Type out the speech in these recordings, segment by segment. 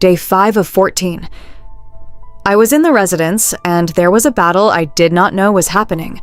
day 5 of 14. I was in the residence, and there was a battle I did not know was happening.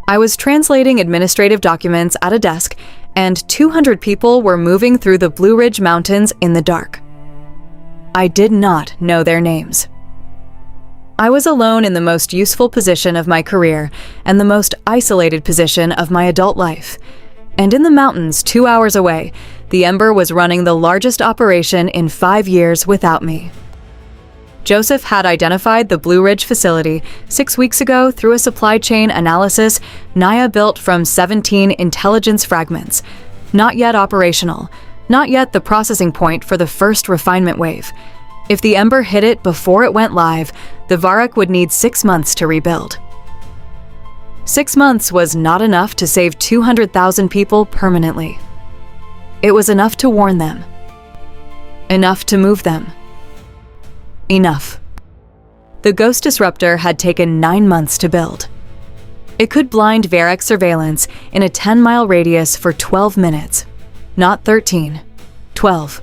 I was translating administrative documents at a desk, and 200 people were moving through the Blue Ridge Mountains in the dark. I did not know their names. I was alone in the most useful position of my career and the most isolated position of my adult life. And in the mountains 2 hours away, the Ember was running the largest operation in 5 years without me. Joseph had identified the Blue Ridge facility 6 weeks ago through a supply chain analysis Nya built from 17 intelligence fragments, not yet operational, not yet the processing point for the first refinement wave. If the Ember hit it before it went live, the Varek would need 6 months to rebuild. 6 months was not enough to save 200,000 people permanently. It was enough to warn them. Enough to move them. Enough. The Ghost Disruptor had taken 9 months to build. It could blind Varek surveillance in a 10-mile radius for 12 minutes. Not 13. 12.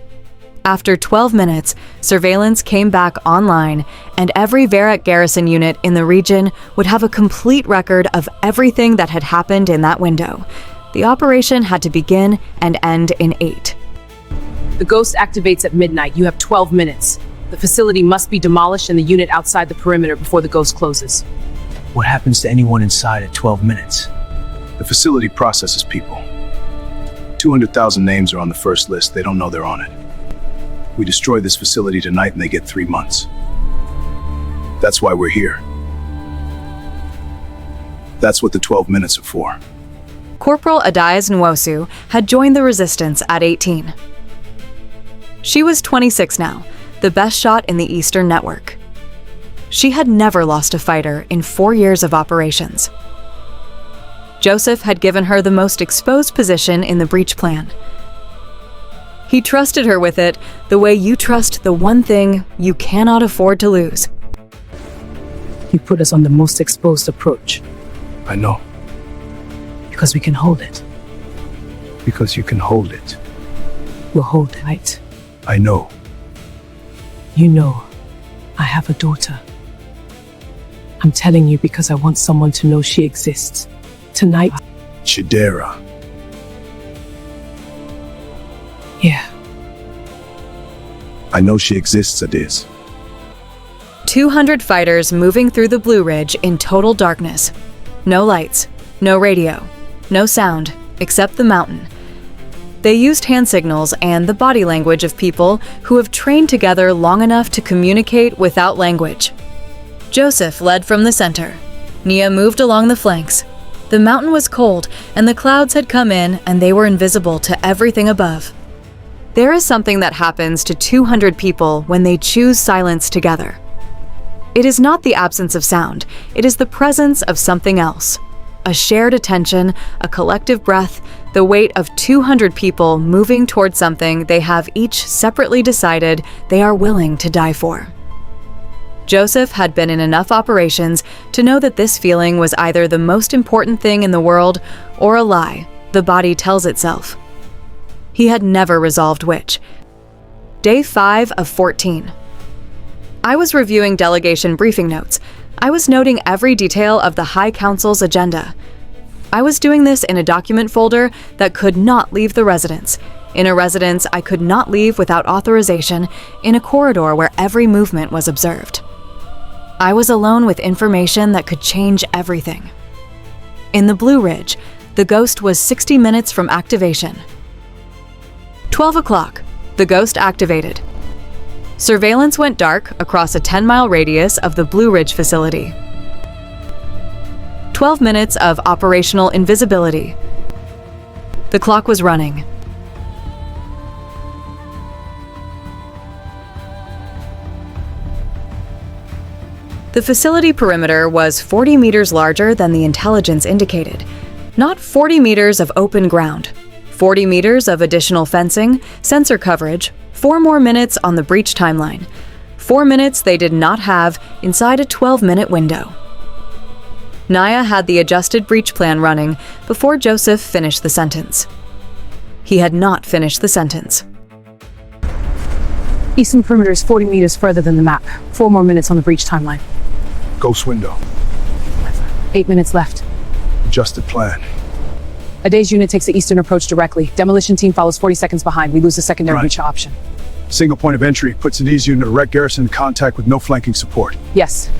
After 12 minutes, surveillance came back online, and every Varek garrison unit in the region would have a complete record of everything that had happened in that window. The operation had to begin and end in 8. The Ghost activates at midnight. You have 12 minutes. The facility must be demolished and the unit outside the perimeter before the Ghost closes. What happens to anyone inside at 12 minutes? The facility processes people. 200,000 names are on the first list. They don't know they're on it. We destroy this facility tonight and they get 3 months. That's why we're here. That's what the 12 minutes are for. Corporal Adaeze Nwosu had joined the resistance at 18. She was 26 now, the best shot in the Eastern Network. She had never lost a fighter in 4 years of operations. Joseph had given her the most exposed position in the breach plan. He trusted her with it the way you trust the one thing you cannot afford to lose. You put us on the most exposed approach. I know. Because we can hold it. Because you can hold it. We'll hold it, right? I know. You know, I have a daughter. I'm telling you because I want someone to know she exists. Tonight. Chidera. Yeah. I know she exists, Adaeze. 200 fighters moving through the Blue Ridge in total darkness. No lights, no radio, no sound, except the mountain. They used hand signals and the body language of people who have trained together long enough to communicate without language. Joseph led from the center. Nya moved along the flanks. The mountain was cold, and the clouds had come in, and they were invisible to everything above. There is something that happens to 200 people when they choose silence together. It is not the absence of sound, it is the presence of something else. A shared attention, a collective breath, the weight of 200 people moving towards something they have each separately decided they are willing to die for. Joseph had been in enough operations to know that this feeling was either the most important thing in the world or a lie the body tells itself. He had never resolved which. Day 5 of 14. I was reviewing delegation briefing notes. I was noting every detail of the High Council's agenda. I was doing this in a document folder that could not leave the residence, in a residence I could not leave without authorization, in a corridor where every movement was observed. I was alone with information that could change everything. In the Blue Ridge, the Ghost was 60 minutes from activation. 12 o'clock, the Ghost activated. Surveillance went dark across a 10-mile radius of the Blue Ridge facility. 12 minutes of operational invisibility. The clock was running. The facility perimeter was 40 meters larger than the intelligence indicated. Not 40 meters of open ground. 40 meters of additional fencing, sensor coverage, 4 more minutes on the breach timeline. 4 minutes they did not have inside a 12-minute window. Nya had the adjusted breach plan running before Joseph finished the sentence. He had not finished the sentence. Eastern perimeter is 40 meters further than the map. 4 more minutes on the breach timeline. Ghost window. 8 minutes left. Adjusted plan. Adaeze unit takes the eastern approach directly. Demolition team follows 40 seconds behind. We lose the secondary Right. breach option. Single point of entry puts Adaeze unit direct garrison in contact with no flanking support. Yes.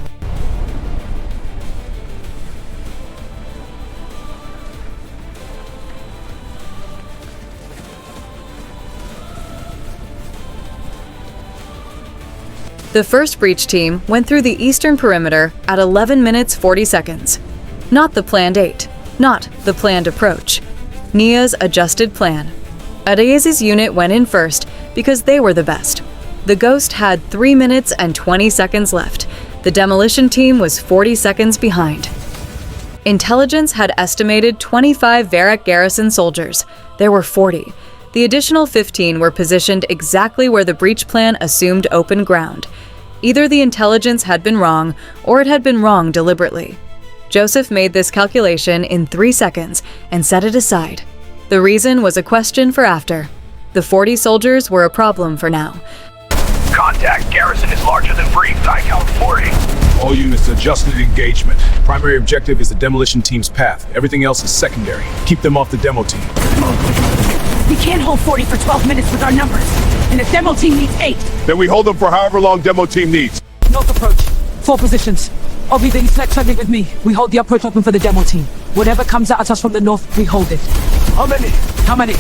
The first breach team went through the eastern perimeter at 11 minutes 40 seconds. Not the planned 8, not the planned approach. Nya's adjusted plan. Adaeze's unit went in first because they were the best. The Ghost had 3 minutes and 20 seconds left. The demolition team was 40 seconds behind. Intelligence had estimated 25 Varek garrison soldiers. There were 40. The additional 15 were positioned exactly where the breach plan assumed open ground. Either the intelligence had been wrong, or it had been wrong deliberately. Joseph made this calculation in 3 seconds and set it aside. The reason was a question for after. The 40 soldiers were a problem for now. Contact. Garrison is larger than briefed. I count 40. All units adjusted engagement. Primary objective is the demolition team's path. Everything else is secondary. Keep them off the demo team. We can't hold 40 for 12 minutes with our numbers. And the demo team needs 8. Then we hold them for however long demo team needs. North approach. 4 positions. I'll be the east flank trending with me. We hold the approach open for the demo team. Whatever comes at us from the north, we hold it. How many? How many?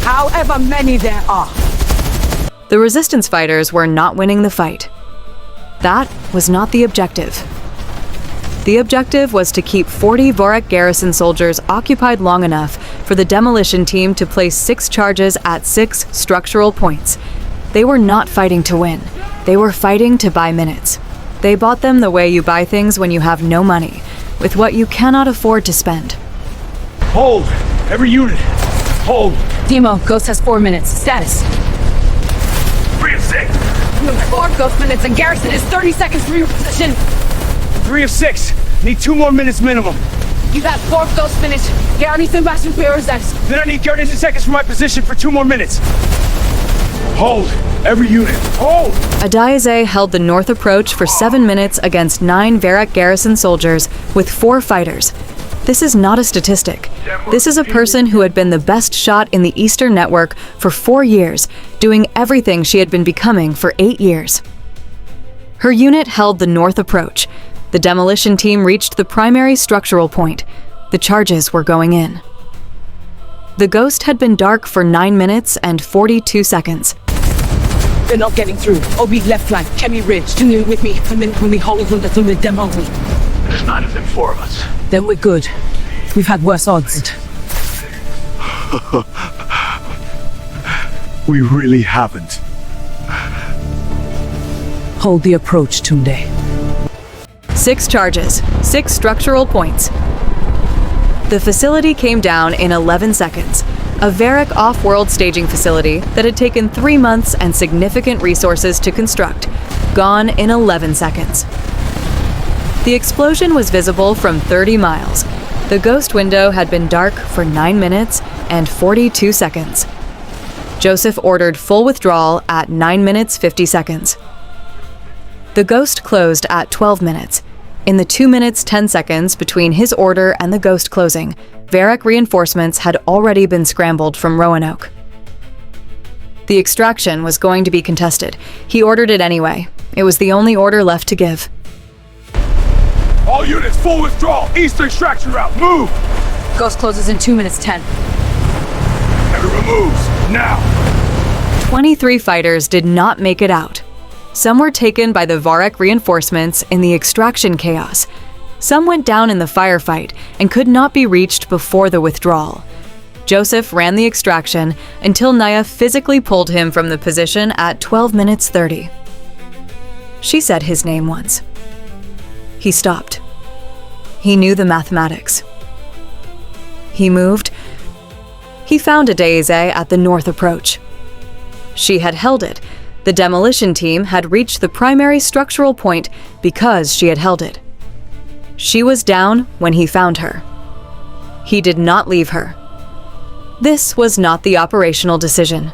However many there are. The resistance fighters were not winning the fight. That was not the objective. The objective was to keep 40 Varek garrison soldiers occupied long enough for the demolition team to place 6 charges at 6 structural points. They were not fighting to win. They were fighting to buy minutes. They bought them the way you buy things when you have no money, with what you cannot afford to spend. Hold! Every unit! Hold! Demo, Ghost has 4 minutes. Status. 3 of 6. You have 4 ghost minutes and Garrison is 30 seconds from your position. 3 of 6! Need 2 more minutes minimum. You got 4 ghost minutes. Garrison Bastion priorities. Then I need 30 seconds for my position for 2 more minutes. Hold! Every unit! Hold! Adaeze held the north approach for 7 minutes against 9 Varek garrison soldiers with 4 fighters. This is not a statistic. This is a person who had been the best shot in the Eastern Network for 4 years, doing everything she had been becoming for 8 years. Her unit held the north approach. The demolition team reached the primary structural point. The charges were going in. The Ghost had been dark for 9 minutes and 42 seconds. They're not getting through. OB left flank, Kemi Ridge. Do with me. A minute when we hold the demo. There's 9 of them, 4 of us. Then we're good. We've had worse odds. We really haven't. Hold the approach, Tunde. 6 charges, 6 structural points. The facility came down in 11 seconds. A Varek off-world staging facility that had taken 3 months and significant resources to construct, gone in 11 seconds. The explosion was visible from 30 miles. The Ghost window had been dark for 9 minutes and 42 seconds. Joseph ordered full withdrawal at 9 minutes 50 seconds. The Ghost closed at 12 minutes. In the 2 minutes 10 seconds between his order and the Ghost closing, Varek reinforcements had already been scrambled from Roanoke. The extraction was going to be contested. He ordered it anyway. It was the only order left to give. All units, full withdrawal. Eastern extraction route. Move! Ghost closes in 2 minutes 10. Everyone moves. Now! 23 fighters did not make it out. Some were taken by the Varek reinforcements in the extraction chaos. Some went down in the firefight and could not be reached before the withdrawal. Joseph ran the extraction until Nya physically pulled him from the position at 12 minutes 30. She said his name once. He stopped. He knew the mathematics. He moved. He found Adaeze at the north approach. She had held it. The demolition team had reached the primary structural point because she had held it. She was down when he found her. He did not leave her. This was not the operational decision.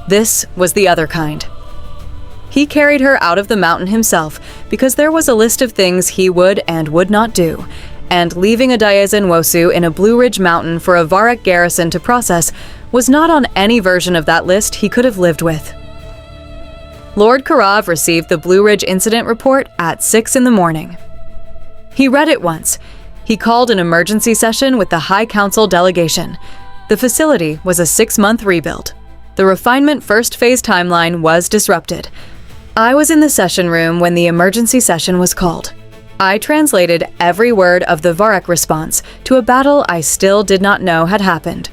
This was the other kind. He carried her out of the mountain himself because there was a list of things he would and would not do, and leaving Adaeze Nwosu in a Blue Ridge mountain for a Varek garrison to process was not on any version of that list he could have lived with. Lord Karav received the Blue Ridge incident report at 6 in the morning. He read it once. He called an emergency session with the High Council delegation. The facility was a 6-month rebuild. The refinement first phase timeline was disrupted. I was in the session room when the emergency session was called. I translated every word of the Varek response to a battle I still did not know had happened.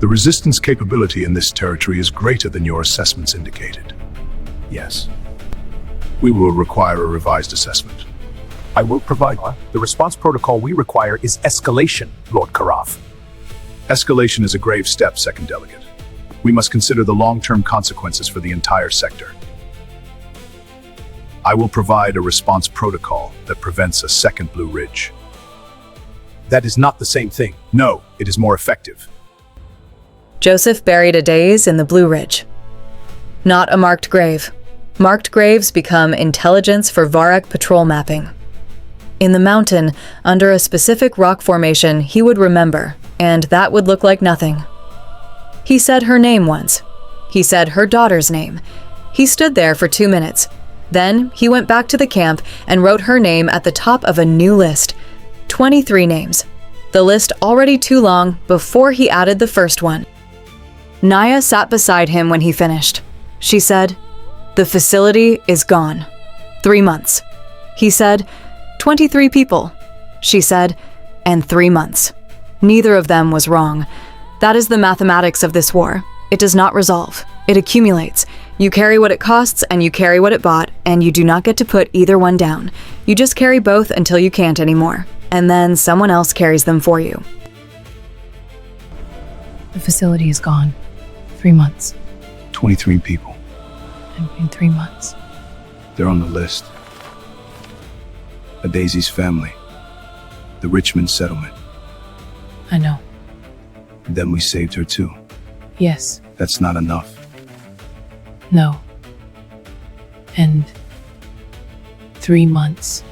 The resistance capability in this territory is greater than your assessments indicated. Yes. We will require a revised assessment. I will provide one. The response protocol we require is escalation, Lord Karav. Escalation is a grave step, Second Delegate. We must consider the long-term consequences for the entire sector. I will provide a response protocol that prevents a second Blue Ridge. That is not the same thing. No, it is more effective. Joseph buried Adaeze in the Blue Ridge. Not a marked grave. Marked graves become intelligence for Varek patrol mapping. In the mountain, under a specific rock formation he would remember, and that would look like nothing. He said her name once. He said her daughter's name. He stood there for 2 minutes. Then he went back to the camp and wrote her name at the top of a new list. 23 names. The list already too long before he added the first one. Nya sat beside him when he finished. She said, "The facility is gone. 3 months." He said, 23 people. She said, and 3 months. Neither of them was wrong. That is the mathematics of this war. It does not resolve. It accumulates. You carry what it costs and you carry what it bought, and you do not get to put either one down. You just carry both until you can't anymore, and then someone else carries them for you. The facility is gone. 3 months. 23 people. In 3 months. They're on the list. Adaeze's family. The Richmond settlement. I know. Then we saved her too. Yes. That's not enough. No. And 3 months.